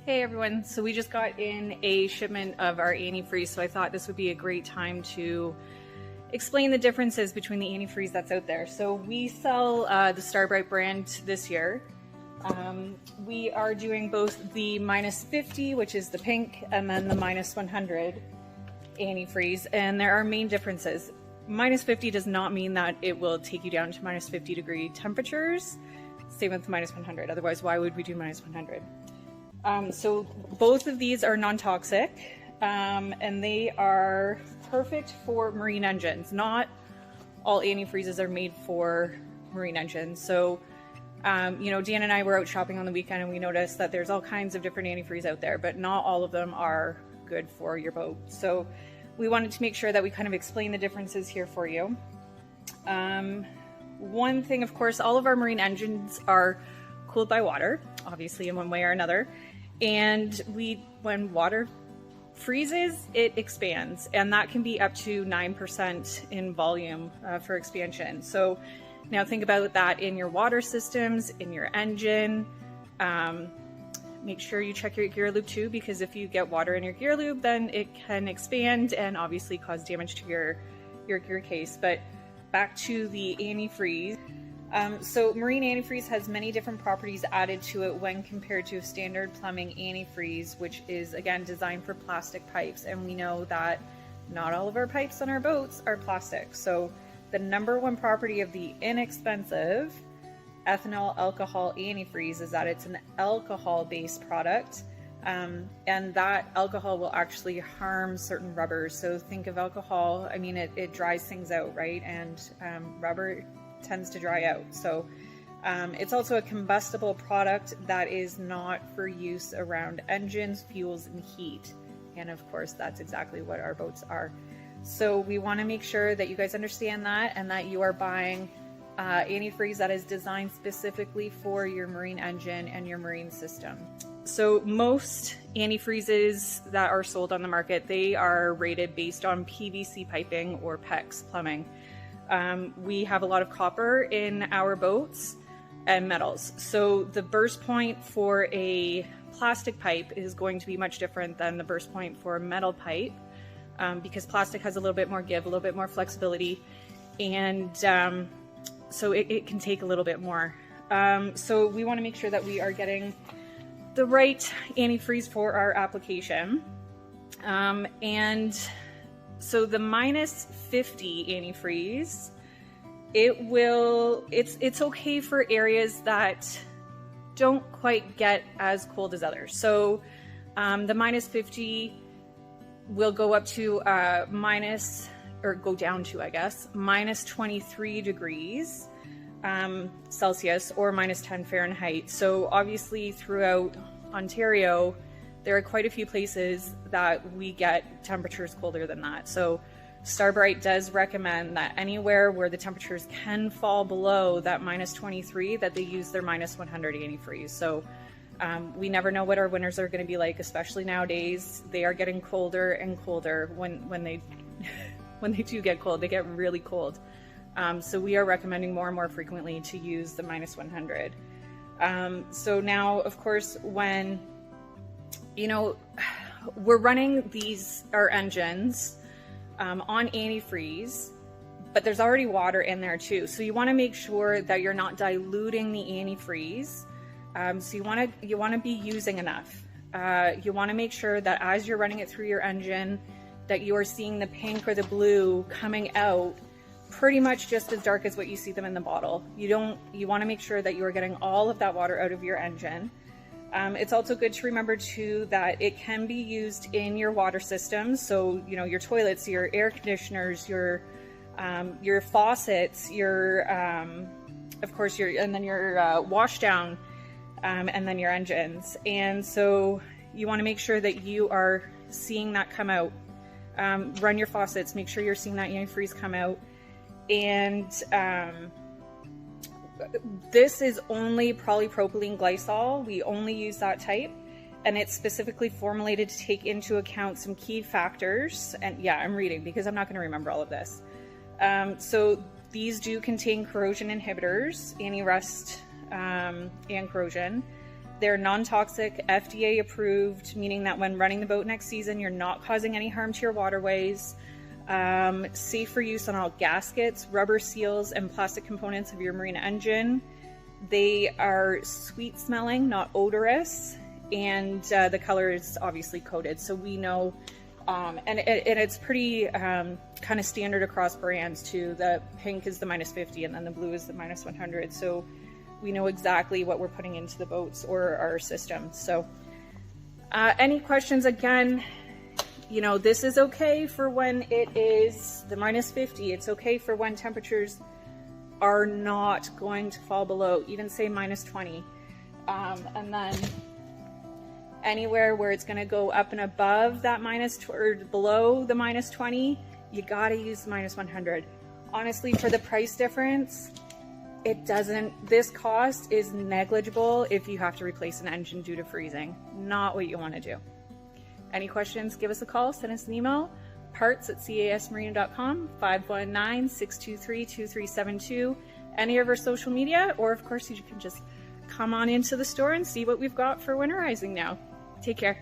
Hey everyone, so we just got in a shipment of our antifreeze, so I thought this would be a great time to explain the differences between the antifreeze that's out there. So we sell the Starbrite brand this year. We are doing both the -50, which is the pink, and then the -100 antifreeze, and there are main differences. -50 does not mean that it will take you down to -50 degree temperatures. Same with -100, otherwise why would we do -100? So both of these are non-toxic, and they are perfect for marine engines. Not all antifreezes are made for marine engines. So, you know, Dan and I were out shopping on the weekend and we noticed that there's all kinds of different antifreeze out there, but not all of them are good for your boat. So we wanted to make sure that we kind of explain the differences here for you. One thing, of course, all of our marine engines are cooled by water, obviously in one way or another. And when water freezes, it expands, and that can be up to 9% in volume for expansion. So now think about that in your water systems, in your engine. Make sure you check your gear lube too, because if you get water in your gear lube, then it can expand and obviously cause damage to your gear case. But back to the antifreeze. So marine antifreeze has many different properties added to it when compared to a standard plumbing antifreeze, which is again designed for plastic pipes. And we know that not all of our pipes on our boats are plastic. So the #1 property of the inexpensive ethanol alcohol antifreeze is that it's an alcohol-based product. And that alcohol will actually harm certain rubbers. So think of alcohol, I mean, it dries things out, right? And rubber tends to dry out. So it's also a combustible product that is not for use around engines, fuels, and heat. And of course, that's exactly what our boats are. So we want to make sure that you guys understand that and that you are buying antifreeze that is designed specifically for your marine engine and your marine system. So most antifreezes that are sold on the market, they are rated based on PVC piping or PEX plumbing. We have a lot of copper in our boats and metals. So the burst point for a plastic pipe is going to be much different than the burst point for a metal pipe, because plastic has a little bit more give, a little bit more flexibility, and so it can take a little bit more. So we want to make sure that we are getting the right antifreeze for our application. And so the -50 antifreeze, it's okay for areas that don't quite get as cold as others. So the -50 will go up to go down to, I guess, -23 degrees Celsius or -10 Fahrenheit. So obviously throughout Ontario, there are quite a few places that we get temperatures colder than that. So Starbrite does recommend that anywhere where the temperatures can fall below that -23, that they use their -100 antifreeze. So we never know what our winters are going to be like, especially nowadays. They are getting colder and colder when they when they do get cold. They get really cold. So we are recommending more and more frequently to use the -100. So now, of course, when you know, we're running our engines on antifreeze, but there's already water in there too. So you want to make sure that you're not diluting the antifreeze. So you want to be using enough. You want to make sure that as you're running it through your engine, that you are seeing the pink or the blue coming out pretty much just as dark as what you see them in the bottle. You want to make sure that you are getting all of that water out of your engine. It's also good to remember too that it can be used in your water systems. So, you know, your toilets, your air conditioners, your faucets, of course, and then your wash down, and then your engines. And so you want to make sure that you are seeing that come out. Run your faucets, make sure you're seeing that antifreeze come out. And this is only polypropylene glycol. We only use that type, and it's specifically formulated to take into account some key factors. And yeah, I'm reading because I'm not going to remember all of this. So these do contain corrosion inhibitors, anti-rust, and corrosion. They're non-toxic, FDA approved, meaning that when running the boat next season, you're not causing any harm to your waterways. Safe for use on all gaskets, rubber seals, and plastic components of your marine engine. They are sweet smelling, not odorous, and the color is obviously coded, so we know, and it's pretty kind of standard across brands too. The pink is the -50 and then the blue is the -100, so we know exactly what we're putting into the boats or our system. So any questions? Again, you know, this is okay for when it is the -50. It's okay for when temperatures are not going to fall below, even say -20. And then anywhere where it's going to go up and above that or below the -20, you got to use the -100. Honestly, for the price difference, this cost is negligible if you have to replace an engine due to freezing. Not what you want to do. Any questions, give us a call, send us an email, parts@casmarina.com, 519-623-2372, any of our social media, or of course you can just come on into the store and see what we've got for winterizing now. Take care.